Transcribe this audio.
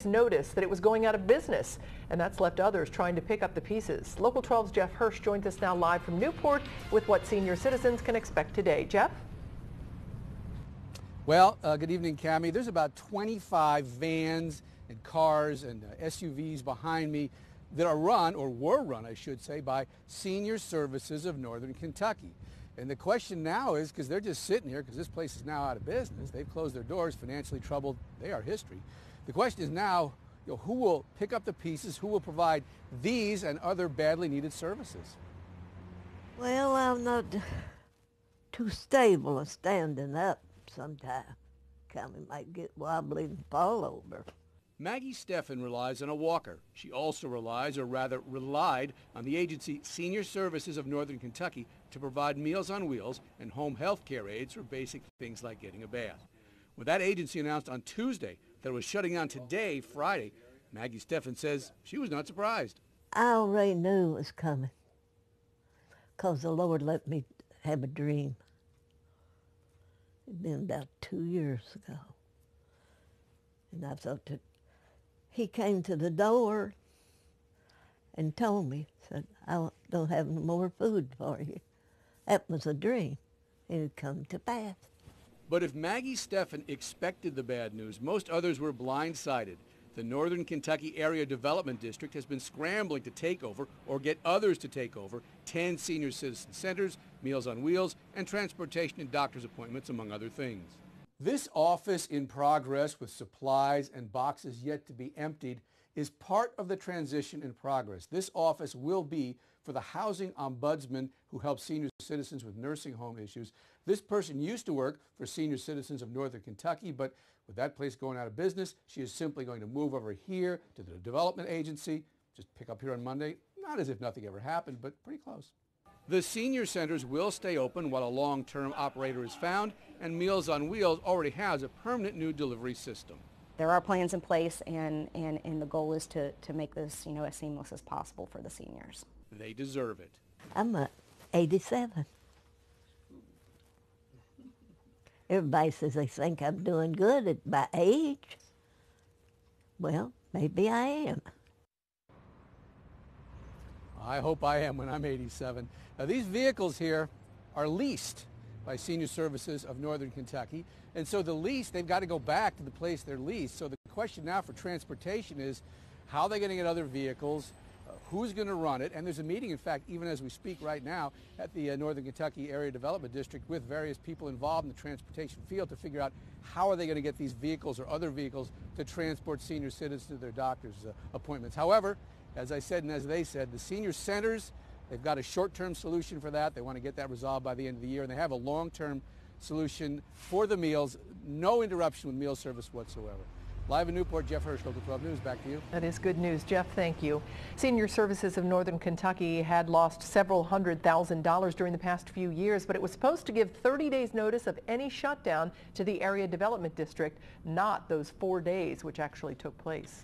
notice that it was going out of business, and that's left others trying to pick up the pieces. Local 12's Jeff Hirsch joins us now live from Newport with what senior citizens can expect today. Jeff? Well, good evening, Cammie. There's about 25 vans and cars and SUVs behind me that are run, or were run, I should say, by Senior Services of Northern Kentucky. And the question now is, because they're just sitting here, because this place is now out of business, they've closed their doors, financially troubled, they are history. The question is now, who will pick up the pieces, who will provide these and other badly needed services? Well, I'm not too stable of standing up sometimes. Kind of might get wobbly and fall over. Maggie Steffen relies on a walker. She also relies, or rather relied, on the agency Senior Services of Northern Kentucky to provide Meals on Wheels and home health care aids for basic things like getting a bath. When that agency announced on Tuesday that it was shutting down today, Friday, Maggie Steffen says she was not surprised. I already knew it was coming because the Lord let me have a dream. It'd been about 2 years ago. And I thought that he came to the door and told me, said, I don't have no more food for you. That was a dream. It had come to pass. But if Maggie Steffen expected the bad news, most others were blindsided. The Northern Kentucky Area Development District has been scrambling to take over or get others to take over 10 senior citizen centers, Meals on Wheels, and transportation and doctor's appointments, among other things. This office in progress with supplies and boxes yet to be emptied is part of the transition in progress. This office will be for the housing ombudsman who helps senior citizens with nursing home issues. This person used to work for Senior Citizens of Northern Kentucky, but with that place going out of business, she is simply going to move over here to the development agency, just pick up here on Monday, not as if nothing ever happened, but pretty close. The senior centers will stay open while a long-term operator is found, and Meals on Wheels already has a permanent new delivery system. There are plans in place, and the goal is to make this, as seamless as possible for the seniors. They deserve it. I'm 87. Everybody says they think I'm doing good at my age. Well, maybe I am. I hope I am when I'm 87. Now, these vehicles here are leased by Senior Services of Northern Kentucky, and so the lease, they've got to go back to the place they're leased. So the question now for transportation is, how are they going to get other vehicles? Who's going to run it? And there's a meeting, in fact, even as we speak right now, at the Northern Kentucky Area Development District with various people involved in the transportation field to figure out how are they going to get these vehicles or other vehicles to transport senior citizens to their doctor's appointments. However, as I said and as they said, the senior centers, they've got a short-term solution for that. They want to get that resolved by the end of the year, and they have a long-term solution for the meals. No interruption with meal service whatsoever. Live in Newport, Jeff Hirsch, Local 12 News. Back to you. That is good news, Jeff. Thank you. Senior Services of Northern Kentucky had lost several $100,000 during the past few years, but it was supposed to give 30 days notice of any shutdown to the Area Development District, not those 4 days which actually took place.